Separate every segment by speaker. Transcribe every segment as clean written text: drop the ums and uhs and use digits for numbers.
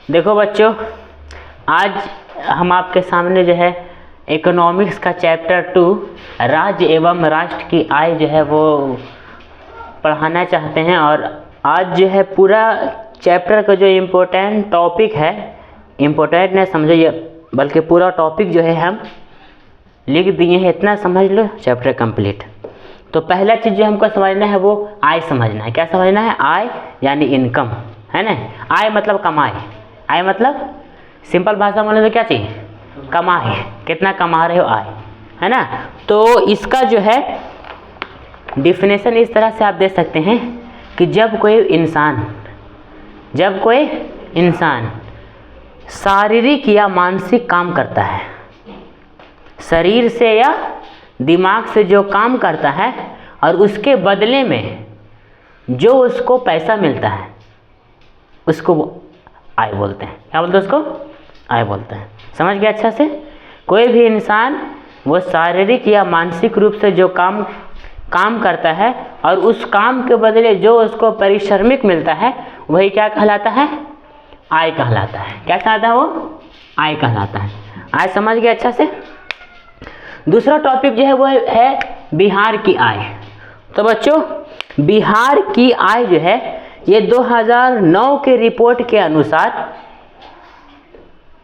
Speaker 1: देखो बच्चों, आज हम आपके सामने जो है इकोनॉमिक्स का चैप्टर 2 राज्य एवं राष्ट्र की आय जो है वो पढ़ाना चाहते हैं। और आज जो है पूरा चैप्टर का जो इम्पोर्टेंट टॉपिक है, इम्पोर्टेंट नहीं समझिए बल्कि पूरा टॉपिक जो है हम लिख दिए हैं, इतना समझ लो चैप्टर कंप्लीट। तो पहला चीज़ जो हमको समझना है वो आय समझना है। क्या समझना है? आय यानी इनकम, है ना। आय मतलब कमाई, आय मतलब सिंपल भाषा में बोले तो क्या चाहिए? कमाई, कितना कमा रहे हो, आय, है ना। तो इसका जो है डिफिनेशन इस तरह से आप दे सकते हैं कि जब कोई इंसान शारीरिक या मानसिक काम करता है, शरीर से या दिमाग से जो काम करता है और उसके बदले में जो उसको पैसा मिलता है उसको आय बोलते हैं। क्या बोलते हैं उसको? आय बोलते हैं। समझ गया अच्छा से? कोई भी इंसान वो शारीरिक या मानसिक रूप से जो काम करता है और उस काम के बदले जो उसको पारिश्रमिक मिलता है वही क्या कहलाता है? आय कहलाता है। क्या कहलाता है वो? आय कहलाता है। आय समझ गया अच्छा से? दूसरा टॉपिक जो है वो है बिहार की आय। तो बच्चों, बिहार की आय जो है ये 2009 के रिपोर्ट के अनुसार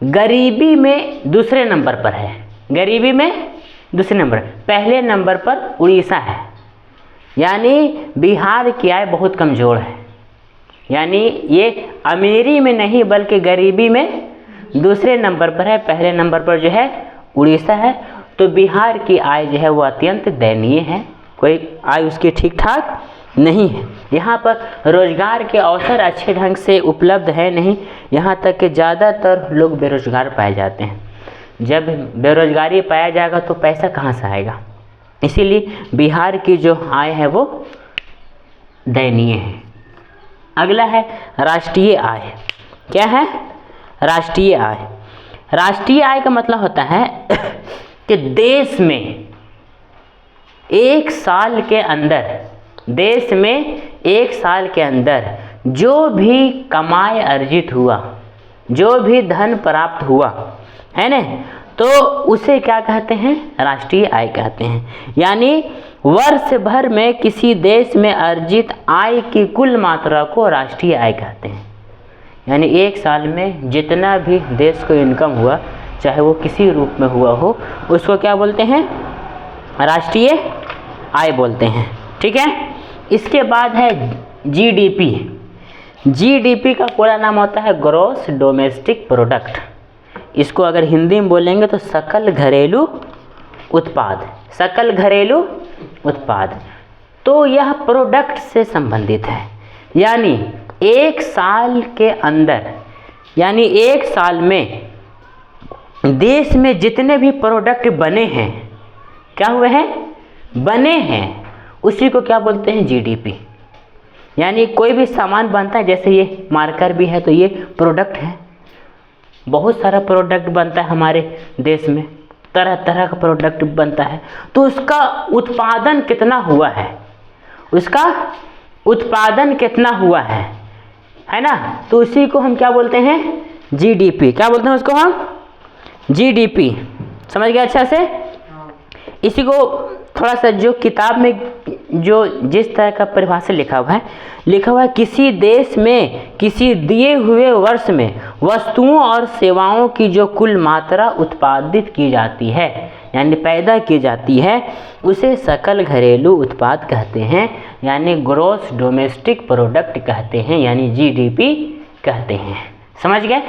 Speaker 1: गरीबी में दूसरे नंबर पर है। गरीबी में दूसरे नंबर, पहले नंबर पर उड़ीसा है। यानी बिहार की आय बहुत कमज़ोर है। यानी ये अमीरी में नहीं बल्कि गरीबी में दूसरे नंबर पर है, पहले नंबर पर जो है उड़ीसा है। तो बिहार की आय जो है वो अत्यंत दयनीय है, कोई आय उसकी ठीक ठाक नहीं है। यहाँ पर रोजगार के अवसर अच्छे ढंग से उपलब्ध है नहीं, यहाँ तक कि ज़्यादातर लोग बेरोजगार पाए जाते हैं। जब बेरोजगारी पाया जाएगा तो पैसा कहाँ से आएगा? इसीलिए बिहार की जो आय है वो दयनीय है। अगला है राष्ट्रीय आय। क्या है? राष्ट्रीय आय। राष्ट्रीय आय का मतलब होता है कि देश में एक साल के अंदर जो भी कमाई अर्जित हुआ, जो भी धन प्राप्त हुआ, है ना, तो उसे क्या कहते हैं? राष्ट्रीय आय कहते हैं। यानी वर्ष भर में किसी देश में अर्जित आय की कुल मात्रा को राष्ट्रीय आय कहते हैं। यानी एक साल में जितना भी देश को इनकम हुआ, चाहे वो किसी रूप में हुआ हो, उसको क्या बोलते हैं? राष्ट्रीय आय बोलते हैं। ठीक है। इसके बाद है जीडीपी। जीडीपी का पूरा नाम होता है ग्रॉस डोमेस्टिक प्रोडक्ट। इसको अगर हिंदी में बोलेंगे तो सकल घरेलू उत्पाद। सकल घरेलू उत्पाद। तो यह प्रोडक्ट से संबंधित है। यानी एक साल के अंदर, यानी एक साल में देश में जितने भी प्रोडक्ट बने हैं, क्या हुए हैं? बने हैं, उसी को क्या बोलते हैं? जीडीपी। यानी कोई भी सामान बनता है, जैसे ये मार्कर भी है तो ये प्रोडक्ट है। बहुत सारा प्रोडक्ट बनता है हमारे देश में, तरह तरह का प्रोडक्ट बनता है। तो उसका उत्पादन कितना हुआ है, उसका उत्पादन कितना हुआ है ना, तो उसी को हम क्या बोलते हैं? जीडीपी। क्या बोलते हैं उसको हम? जीडीपी। समझ गया अच्छा से? इसी को थोड़ा सा जो किताब में जो जिस तरह का परिभाषा लिखा हुआ है किसी देश में किसी दिए हुए वर्ष में वस्तुओं और सेवाओं की जो कुल मात्रा उत्पादित की जाती है, यानी पैदा की जाती है, उसे सकल घरेलू उत्पाद कहते हैं, यानी ग्रॉस डोमेस्टिक प्रोडक्ट कहते हैं, यानी जीडीपी कहते हैं। समझ गए?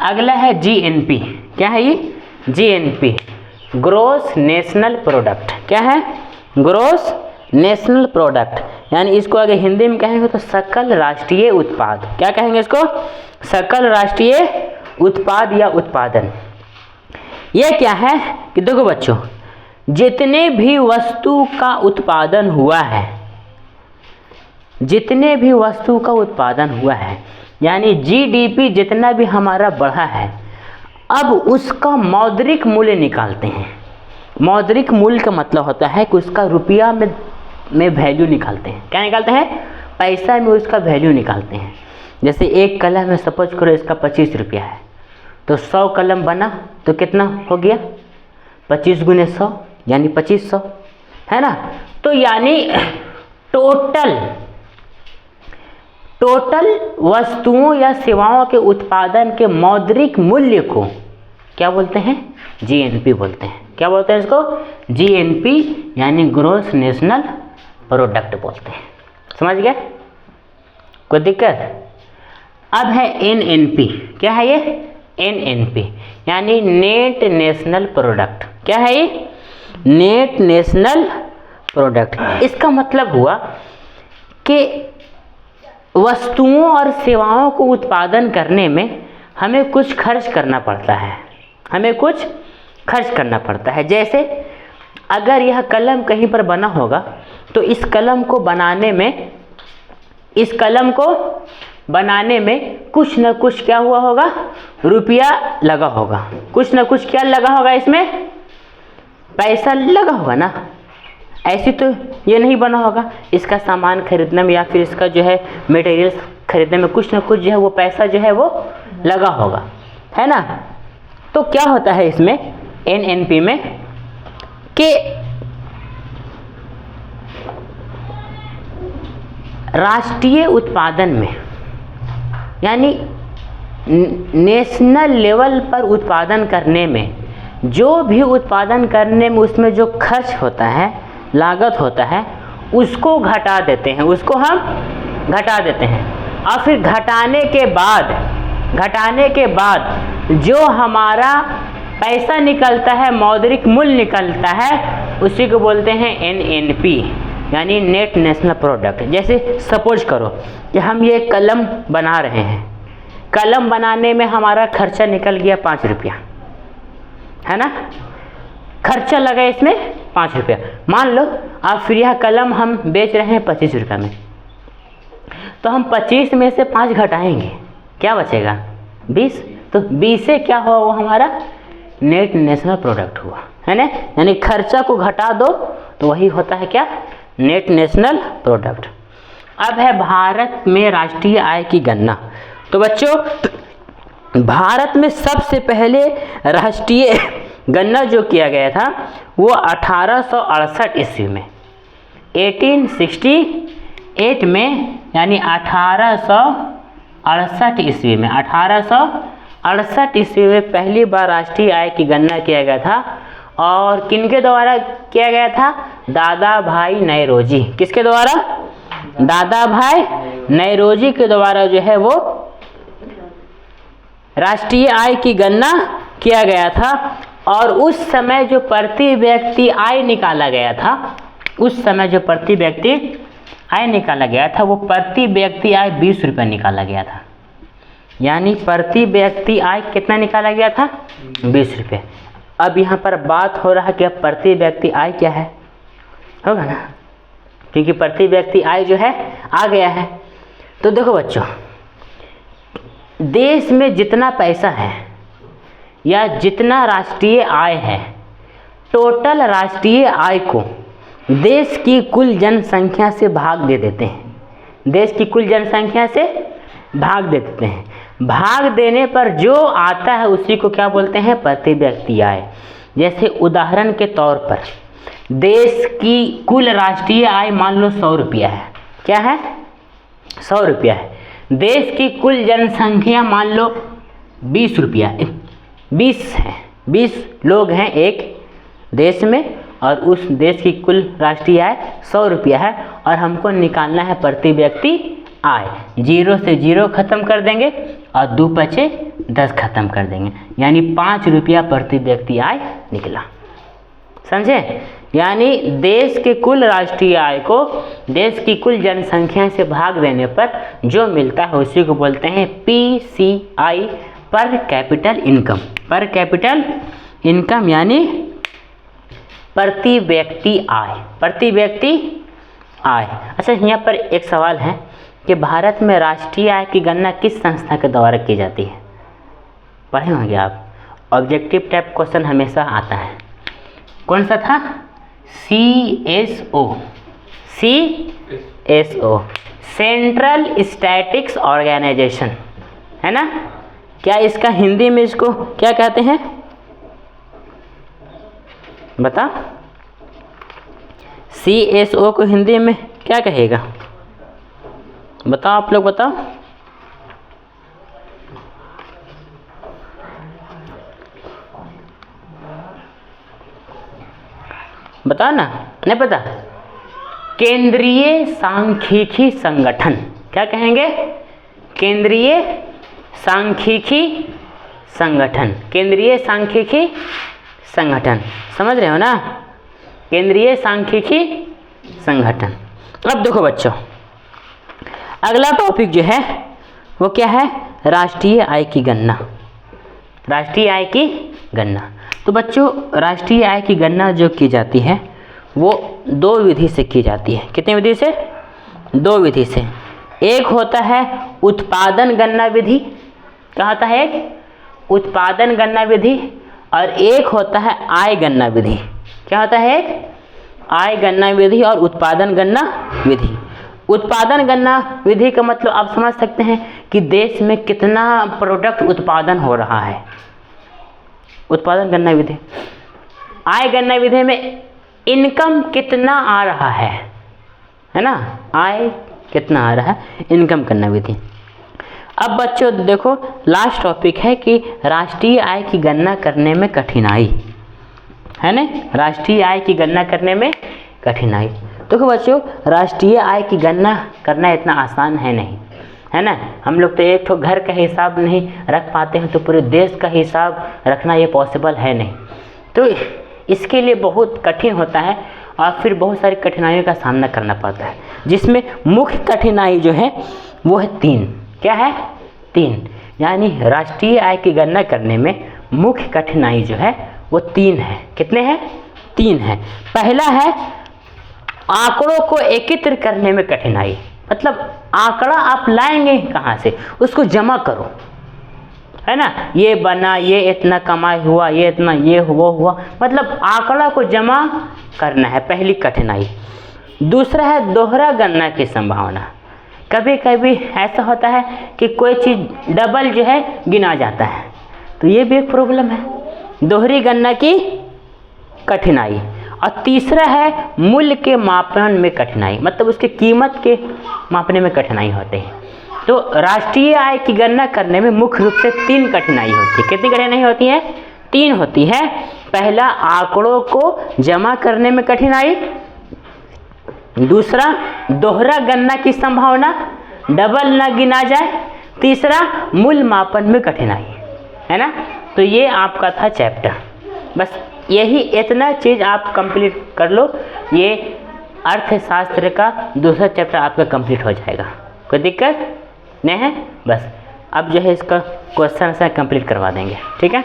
Speaker 1: अगला है जीएनपी। क्या है ये? GNP, gross national product. क्या है? Gross national product. यानी इसको अगर हिंदी में कहेंगे तो सकल राष्ट्रीय उत्पाद। क्या कहेंगे इसको? सकल राष्ट्रीय उत्पाद या उत्पादन। ये क्या है कि देखो बच्चों, जितने भी वस्तु का उत्पादन हुआ है, जितने भी वस्तु का उत्पादन हुआ है, यानी जीडीपी जितना भी हमारा बढ़ा है, अब उसका मौद्रिक मूल्य निकालते हैं। मौद्रिक मूल्य का मतलब होता है कि उसका रुपया में वैल्यू निकालते हैं। क्या निकालते हैं? पैसा में उसका वैल्यू निकालते हैं। जैसे एक कलम है, सपोज करो इसका 25 रुपया है, तो 100 कलम बना तो कितना हो गया, 25 गुने 100 यानी 2500, है ना। तो यानी टोटल वस्तुओं या सेवाओं के उत्पादन के मौद्रिक मूल्य को क्या बोलते हैं, जीएनपी बोलते हैं। क्या बोलते हैं इसको, जीएनपी यानी ग्रोस नेशनल प्रोडक्ट बोलते हैं। समझ गए, कोई दिक्कत। अब है एनएनपी। क्या है ये, एनएनपी यानी नेट नेशनल प्रोडक्ट। क्या है ये, नेट नेशनल प्रोडक्ट। इसका मतलब हुआ कि वस्तुओं और सेवाओं को उत्पादन करने में हमें कुछ खर्च करना पड़ता है, हमें कुछ खर्च करना पड़ता है। जैसे अगर यह कलम कहीं पर बना होगा तो इस कलम को बनाने में कुछ न कुछ क्या हुआ होगा, रुपया लगा होगा, कुछ न कुछ क्या लगा होगा, इसमें पैसा लगा होगा ना। ऐसी तो ये नहीं बना होगा, इसका सामान खरीदने में या फिर इसका जो है मटेरियल्स खरीदने में कुछ न कुछ जो है वो पैसा जो है वो लगा होगा, है ना। तो क्या होता है इसमें एनएनपी में कि राष्ट्रीय उत्पादन में यानी नेशनल लेवल पर उत्पादन करने में, जो भी उत्पादन करने में उसमें जो खर्च होता है, लागत होता है, उसको घटा देते हैं, उसको हम घटा देते हैं। और फिर घटाने के बाद जो हमारा पैसा निकलता है, मौद्रिक मूल्य निकलता है, उसी को बोलते हैं एनएनपी यानी नेट नेशनल प्रोडक्ट। जैसे सपोज करो कि हम ये कलम बना रहे हैं, कलम बनाने में हमारा खर्चा निकल गया 5 रुपया, है ना, खर्चा लगा इसमें 5 रुपया। मान लो अब फिर यह कलम हम बेच रहे हैं 25 रुपये में, तो हम 25 में से 5 घटाएंगे, क्या बचेगा 20। तो 20 से क्या हुआ, वो हमारा नेट नेशनल प्रोडक्ट हुआ, है ना। यानी खर्चा को घटा दो तो वही होता है क्या, नेट नेशनल प्रोडक्ट। अब है भारत में राष्ट्रीय आय की गणना। तो बच्चों भारत में सबसे पहले राष्ट्रीय गणना जो किया गया था वो 1868 ईस्वी में, 1868 में, यानी 1868 ईस्वी में, 1868 ईस्वी में पहली बार राष्ट्रीय आय की गणना किया गया था। और किनके द्वारा किया गया था, दादा भाई नौरोजी। किसके द्वारा, दादा भाई नौरोजी के द्वारा जो है वो राष्ट्रीय आय की गणना किया गया था। और उस समय जो प्रति व्यक्ति आय निकाला गया था, उस समय जो प्रति व्यक्ति आय निकाला गया था वो प्रति व्यक्ति आय 20 रुपये निकाला गया था। यानी प्रति व्यक्ति आय कितना निकाला गया था, 20 रुपये। अब यहाँ पर बात हो रहा है कि अब प्रति व्यक्ति आय क्या है, होगा ना, क्योंकि प्रति व्यक्ति आय जो है आ गया है। तो देखो बच्चों, देश में जितना पैसा है या जितना राष्ट्रीय आय है, टोटल राष्ट्रीय आय को देश की कुल जनसंख्या से भाग दे देते हैं, देश की कुल जनसंख्या से भाग दे देते हैं। भाग देने पर जो आता है उसी को क्या बोलते हैं, प्रति व्यक्ति आय। जैसे उदाहरण के तौर पर देश की कुल राष्ट्रीय आय मान लो 100 रुपया है, क्या है, 100 रुपया है। देश की कुल जनसंख्या मान लो 20 रुपया, 20 है, 20 लोग हैं एक देश में, और उस देश की कुल राष्ट्रीय आय 100 रुपया है। और हमको निकालना है प्रति व्यक्ति आय। 0 से 0 खत्म कर देंगे और 2 बचे 10 खत्म कर देंगे, यानी 5 रुपया प्रति व्यक्ति आय निकला। समझे, यानी देश के कुल राष्ट्रीय आय को देश की कुल जनसंख्या से भाग देने पर जो मिलता है उसी को बोलते हैं PCI, पर कैपिटल इनकम। पर कैपिटल इनकम यानी प्रति व्यक्ति आय, प्रति व्यक्ति आय। अच्छा, यहाँ पर एक सवाल है कि भारत में राष्ट्रीय आय की गणना किस संस्था के द्वारा की जाती है, पढ़े होंगे आप। ऑब्जेक्टिव टाइप क्वेश्चन हमेशा आता है, कौन सा था, CSO, CSO, central statics organisation, है ना। क्या इसका हिंदी में इसको क्या कहते हैं, बता। CSO को हिंदी में क्या कहेगा, बताओ आप लोग बताओ। बताओ ना, नहीं पता। केंद्रीय सांख्यिकी संगठन, क्या कहेंगे, केंद्रीय सांख्यिकी संगठन, केंद्रीय सांख्यिकी संगठन, समझ रहे हो ना, केंद्रीय सांख्यिकी संगठन। अब देखो बच्चों, अगला टॉपिक जो है वो क्या है, राष्ट्रीय आय की गणना, राष्ट्रीय आय की गणना। तो बच्चों राष्ट्रीय आय की गणना जो की जाती है वो दो विधि से की जाती है। कितनी विधि से, दो विधि से। एक होता है उत्पादन गणना विधि, क्या होता है, एक उत्पादन गणना विधि, और एक होता है आय गणना विधि। क्या होता है, एक आय गणना विधि और उत्पादन गणना विधि। उत्पादन गणना विधि का मतलब आप समझ सकते हैं कि देश में कितना प्रोडक्ट उत्पादन हो रहा है, उत्पादन गणना विधि। आय गणना विधि में इनकम कितना आ रहा है ना, आय कितना आ रहा है, इनकम गणना विधि। अब बच्चों देखो लास्ट टॉपिक है कि राष्ट्रीय आय की गणना करने में कठिनाई, है ना, राष्ट्रीय आय की गणना करने में कठिनाई। देखो बच्चों राष्ट्रीय आय की गणना करना इतना आसान है नहीं, है ना। हम लोग तो एक तो घर का हिसाब नहीं रख पाते हैं, तो पूरे देश का हिसाब रखना ये पॉसिबल है नहीं। तो इसके लिए बहुत कठिन होता है और फिर बहुत सारी कठिनाइयों का सामना करना पड़ता है, जिसमें मुख्य कठिनाई जो है वो है 3। क्या है, 3, यानी राष्ट्रीय आय की गणना करने में मुख्य कठिनाई जो है वो 3 है। कितने हैं, 3 है। पहला है आंकड़ों को एकत्र करने में कठिनाई, मतलब आंकड़ा आप लाएंगे कहाँ से, उसको जमा करो, है ना, ये बना, ये इतना कमाई हुआ, ये इतना, ये हुआ, मतलब आंकड़ा को जमा करना है, पहली कठिनाई। दूसरा है दोहरा गणना की संभावना। कभी कभी ऐसा होता है कि कोई चीज़ डबल जो है गिना जाता है, तो ये भी एक प्रॉब्लम है, दोहरी गणना की कठिनाई। और तीसरा है मूल्य के मापन में कठिनाई, मतलब उसके कीमत के मापने में कठिनाई होते हैं। तो राष्ट्रीय आय की गणना करने में मुख्य रूप से 3 कठिनाई होती है। कितनी कठिनाई होती है, 3 होती है। पहला आंकड़ों को जमा करने में कठिनाई, दूसरा दोहरा गणना की संभावना, डबल न गिना जाए, तीसरा मूल्य मापन में कठिनाई, है ना। तो ये आपका था चैप्टर, बस यही इतना चीज़ आप कंप्लीट कर लो, ये अर्थशास्त्र का दूसरा चैप्टर आपका कंप्लीट हो जाएगा, कोई दिक्कत नहीं है। बस अब जो है इसका क्वेश्चन कंप्लीट करवा देंगे, ठीक है।